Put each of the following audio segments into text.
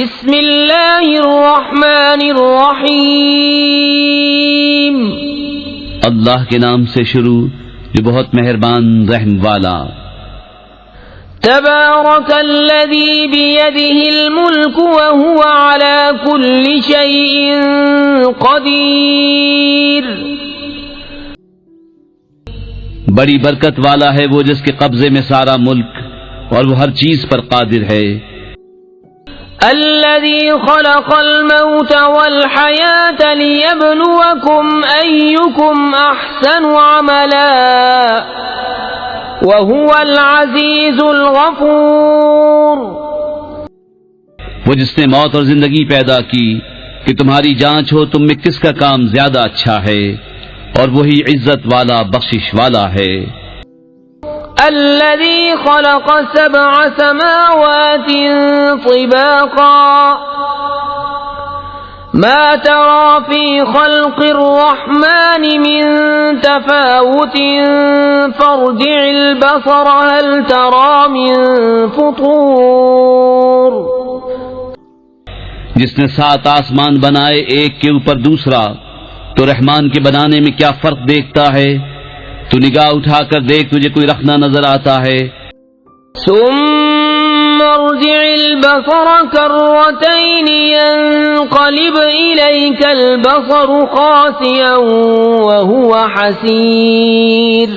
بسم اللہ الرحمن الرحیم، اللہ کے نام سے شروع جو بہت مہربان رحم والا۔ تبارک الذی بیدہ الملک وہو علی کل شیء قدیر۔ بڑی برکت والا ہے وہ جس کے قبضے میں سارا ملک اور وہ ہر چیز پر قادر ہے۔ الذی خلق الموت والحیاة لیبلوکم ایکم احسن عملا وهو العزیز الغفور۔ وہ جس نے موت اور زندگی پیدا کی کہ تمہاری جانچ ہو تم میں کس کا کام زیادہ اچھا ہے، اور وہی عزت والا بخشش والا ہے۔ الذي خلق 7 سماوات طباقا ما ترى في خلق الرحمن من تفاوت فارجع البصر هل ترى من فطور۔ جس نے 7 آسمان بنائے ایک کے اوپر دوسرا، تو رحمان کے بنانے میں کیا فرق دیکھتا ہے؟ تو نگاہ اٹھا کر دیکھ تجھے کوئی رخنہ نظر آتا ہے۔ ثم ارجع البصر كرتين ينقلب إليك البصر خاسئا وهو حسير۔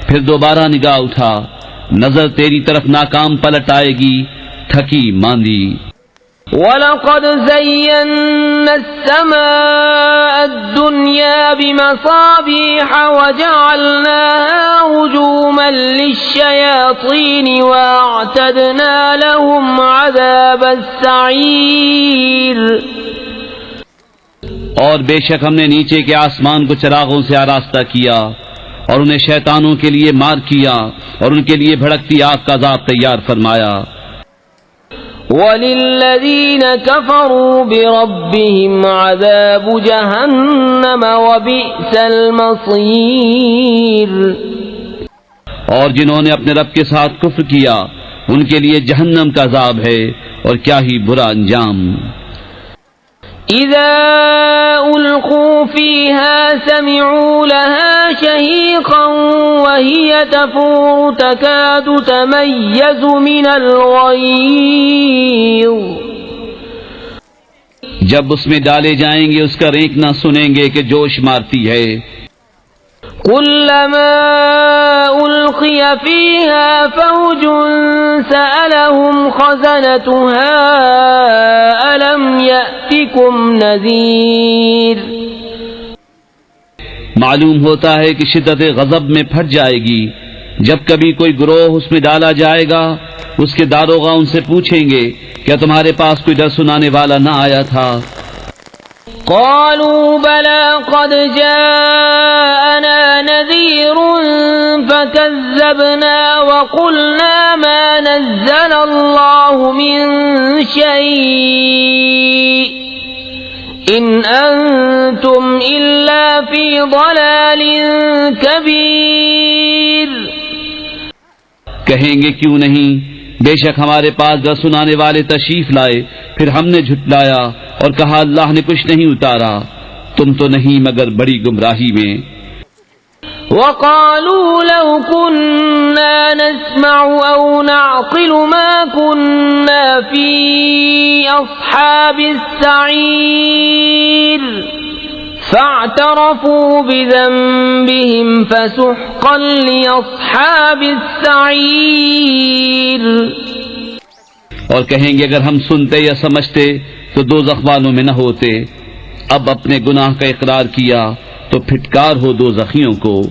پھر دوبارہ نگاہ اٹھا، نظر تیری طرف ناکام پلٹ آئے گی، تھکی ماندی۔ وَلَقَدْ زَيَّنَّا السَّمَاءَ الدُّنْيَا بِمَصَابِيحَ وَجَعَلْنَاهَا رُجُومًا لِلشَّيَاطِينِ وَأَعْتَدْنَا لَهُمْ عَذَابَ السَّعِيرِ۔ اور بے شک ہم نے نیچے کے آسمان کو چراغوں سے آراستہ کیا اور انہیں شیطانوں کے لیے مار کیا اور ان کے لیے بھڑکتی آگ کا عذاب تیار فرمایا۔ وَلِلَّذِينَ كَفَرُوا بِرَبِّهِمْ عَذَابُ جَهَنَّمَ وَبِئْسَ الْمَصِيرُ۔ اور جنہوں نے اپنے رب کے ساتھ کفر کیا ان کے لیے جہنم کا عذاب ہے اور کیا ہی برا انجام۔ اذا القوا فيها سمعوا لها شهيقا وهي تفور تكاد تميز من الغيظ۔ جب اس میں ڈالے جائیں گے اس کا رینکنا سنیں گے کہ جوش مارتی ہے۔ كلما ألقي فيها فوج سألهم خزنتها ألم يأتكم نذير۔ معلوم ہوتا ہے کہ شدت غضب میں پھٹ جائے گی جب کبھی کوئی گروہ اس میں ڈالا جائے گا، اس کے داروغہ ان سے پوچھیں گے کیا تمہارے پاس کوئی ڈر سنانے والا نہ آیا تھا؟ قالوا بلى قد جاءنا نذير فكذبنا وقلنا ما نزل الله من شيء إن أنتم إلا في ضلال كبير۔ کہیں گے کیوں نہیں، بے شک ہمارے پاس ڈر سنانے والے تشریف لائے، پھر ہم نے جھٹلایا اور کہا اللہ نے کچھ نہیں اتارا، تم تو نہیں مگر بڑی گمراہی میں۔ وقالوا لو كنا نسمع أو نعقل ما كنا في أصحاب السعير فاعترفوا بذنبهم فسحقا لأصحاب السعير۔ اور کہیں گے اگر ہم سنتے یا سمجھتے تو دوزخ والوں میں نہ ہوتے، اب اپنے گناہ کا اقرار کیا تو پھٹکار ہو دوزخیوں کو۔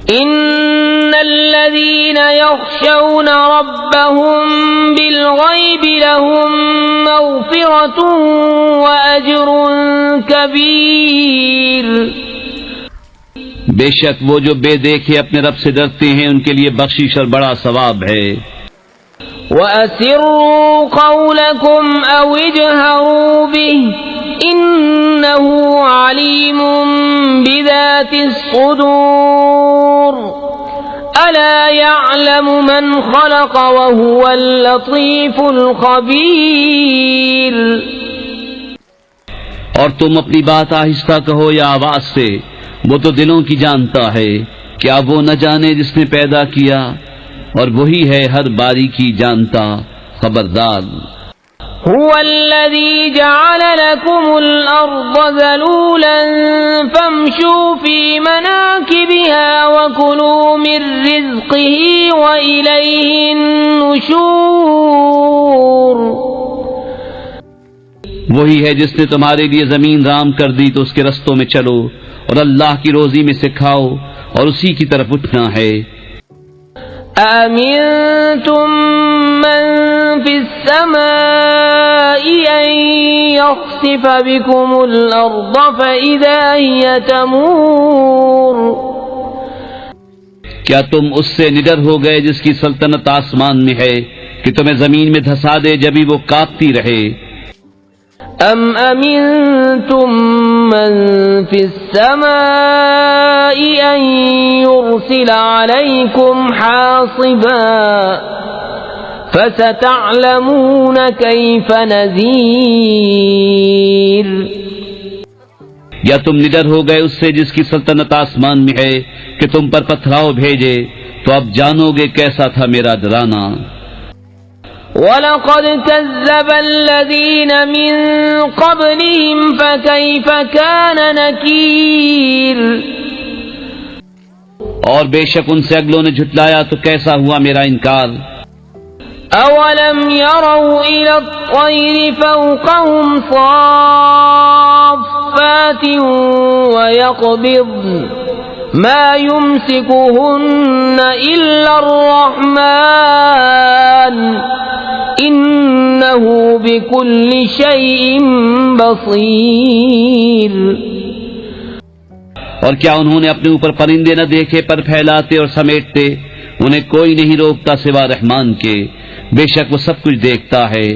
ان الذين يخشون ربهم بالغيب لهم مغفرة واجر كبير۔ بے شک وہ جو بے دیکھے اپنے رب سے ڈرتے ہیں ان کے لیے بخشش اور بڑا ثواب ہے۔ وَأَسِرُّوا قَوْلَكُمْ أَوْ اجْهَرُوا بِهِ إِنَّهُ عَلِيمٌ بِذَاتِ الصُّدُورِ۔ ألا يعلم من خلق وهو اللطيف الخبير. اور تم اپنی بات آہستہ کہو یا آواز سے، وہ تو دلوں کی جانتا ہے. کیا وہ نہ جانے جس نے پیدا کیا، اور وہی ہے ہر باریکی جانتا، خبردار. هو الذي جعل لكم الأرض ذلولا فامشوا في مناكبها وكلوا من رزقه وإليه النشور. وہی ہے جس نے تمہارے لیے زمین رام کر دی تو اس کے رستوں میں چلو، اور اللہ کی روزی میں سے کھاؤ، اور اسی کی طرف اٹھنا ہے. أَأَمِنتُم مَّن فِي السَّمَاءِ أَن يَخْسِفَ بِكُمُ الْأَرْضَ فَإِذَا هِيَ تَمُورُ. کیا تم اس سے نڈر ہو گئے جس کی سلطنت آسمان میں ہے کہ تمہیں زمین میں دھسا دے جبھی وہ کاپتی رہے؟ أَمْ أَمِنتُم مَّن فِي السَّمَاءِ أَن يُرْسِلَ عَلَيْكُمْ حَاصِبًا فَسَتَعْلَمُونَ كَيْفَ نَذِيرِ. یا تم نڈر ہو گئے اس سے جس کی سلطنت آسمان میں ہے کہ تم پر پتھراؤ بھیجے، تو اب جانو گے کیسا تھا میرا ڈرانا. وَلَقَدْ كَذَّبَ الَّذِينَ مِن قَبْلِهِمْ فَكَيْفَ كَانَ نَكِيرِ. اور بے شک ان سے اگلوں نے جھٹلایا تو کیسا ہوا میرا انکار. أَوَلَمْ يَرَوْا إِلَى الطَّيْرِ فَوْقَهُمْ صَافَّاتٍ وَيَقْبِضْنَ مَا يُمْسِكُهُنَّ إِلَّا الرَّحْمَنُ إِنَّهُ بِكُلِّ شَيْءٍ بَصِيرٌ. اور کیا انہوں نے اپنے اوپر پرندے نہ دیکھے پر پھیلاتے اور سمیٹتے؟ انہیں کوئی نہیں روکتا سوا رحمان کے، بے شک وہ سب کچھ دیکھتا ہے.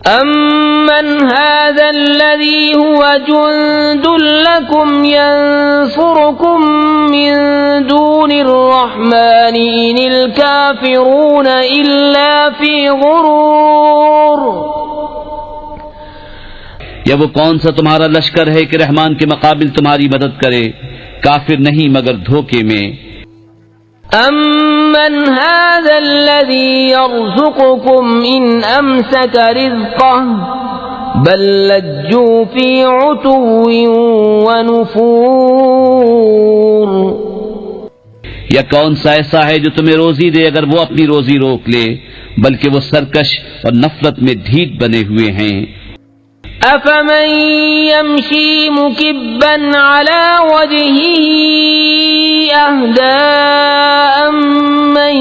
أَمَّنْ هَذَا الَّذِي هُوَ جُندٌ لَكُمْ يَنصُرُكُم مِّن دُونِ الرَّحْمَنِ إِنِ الْكَافِرُونَ إِلَّا فِي غُرُورٍ. یا وہ کون سا تمہارا لشکر ہے کہ رحمان کے مقابل تمہاری مدد کرے؟ کافر نہیں مگر دھوکے میں. أَمَّنْ هَذَا الَّذِي يَرْزُقُكُمْ إِنْ أَمْسَكَ رِزْقَهُ بَل لَّجُّوا فِي عُتُوٍّ وَنُفُورٍ. یا کون سا ایسا ہے جو تمہیں روزی دے اگر وہ اپنی روزی روک لے، بلکہ وہ سرکش اور نفرت میں ڈھیٹ بنے ہوئے ہیں. أَفَمَن يَمْشِي مُكِبًّا عَلَى وَجْهِهِ أَهْدَىٰ أَمَّن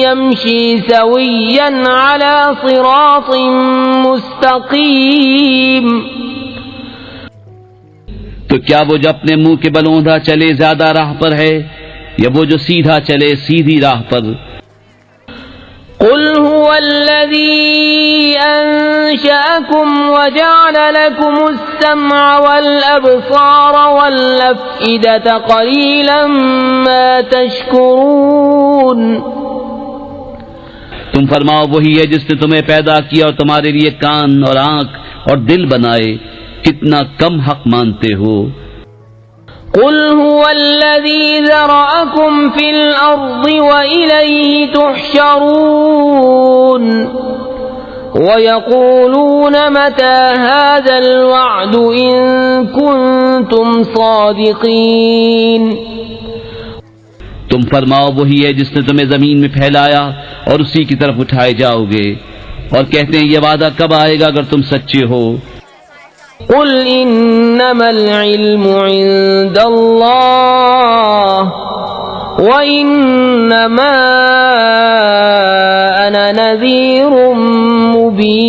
يَمْشِي سَوِيًّا عَلَى صِرَاطٍ مُّسْتَقِيمٍ. تو کیا وہ جو اپنے منہ کے بل اوندھا چلے زیادہ راہ پر ہے، یا وہ جو سیدھا چلے سیدھی راہ پر؟ قُلْ هُوَ الَّذِي أَنشَأَكُمْ وَجَعَلَ لَكُمُ السَّمْعَ وَالْأَبْصَارَ وَالْأَفْئِدَةَ قَلِيلًا مَا تَشْكُرُونَ. تم فرماؤ وہی ہے جس نے تمہیں پیدا کیا اور تمہارے لیے کان اور آنکھ اور دل بنائے، کتنا کم حق مانتے ہو. قُلْ هُوَ الَّذِي ذَرَأَكُمْ فِي الْأَرْضِ وَإِلَيْهِ تُحْشَرُونَ. وَيَقُولُونَ مَتَى هَذَا الْوَعْدُ إِن كُنتُمْ صَادِقِينَ. تم فرماؤ وہی ہے جس نے تمہیں زمین میں پھیلایا اور اسی کی طرف اٹھائے جاؤ گے، اور کہتے ہیں یہ وعدہ کب آئے گا اگر تم سچے ہو. قُلْ إِنَّمَا الْعِلْمُ عِندَ اللَّهِ وَإِنَّمَا أَنَا نَذِيرٌ مُبِينٌ.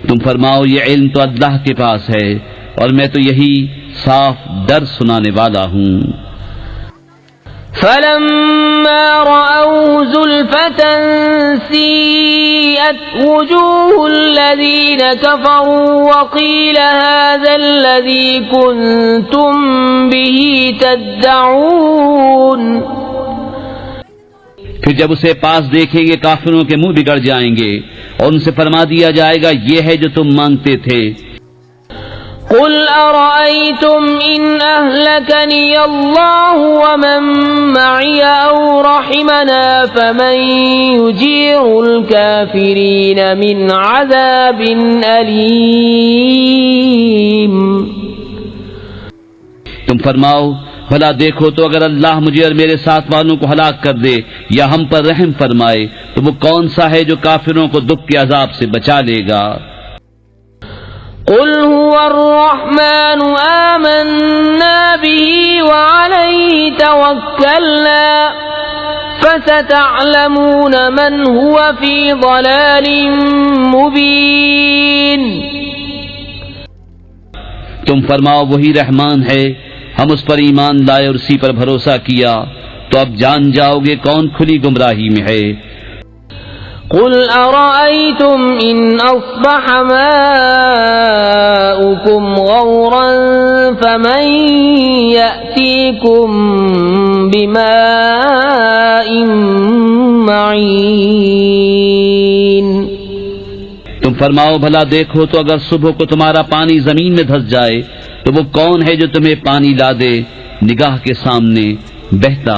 تم فرماؤ یہ علم تو اللہ کے پاس ہے اور میں تو یہی صاف ڈر سنانے والا ہوں. فلما رأوه زلفة سيئت وجوه الذين كفروا وقيل هذا الذي كنتم به تدعون. پھر جب اسے پاس دیکھیں گے کافروں کے منہ بگڑ جائیں گے اور ان سے فرما دیا جائے گا یہ ہے جو تم مانگتے تھے. قل أرأيتم إن أهلكني الله ومن معي أو رحمنا فمن يجير الكافرين من عذاب أليم. تم فرماؤ بھلا دیکھو تو اگر اللہ مجھے اور میرے ساتھ والوں کو ہلاک کر دے یا ہم پر رحم فرمائے تو وہ کون سا ہے جو کافروں کو دکھ کے عذاب سے بچا لے گا. قل هو الرحمن آمنا به وعليه توكلنا فستعلمون من هو في ضلال مبين. تم فرماؤ وہی رحمان ہے، ہم اس پر ایمان لائے اور اسی پر بھروسہ کیا تو اب جان جاؤ گے کون کھلی گمراہی میں ہے. قل أرأيتم إن أصبح ماؤكم غورا فمن يأتيكم بماء معين. تم فرماؤ بھلا دیکھو تو اگر صبح کو تمہارا پانی زمین میں دھس جائے تو وہ کون ہے جو تمہیں پانی لا دے نگاہ کے سامنے بہتا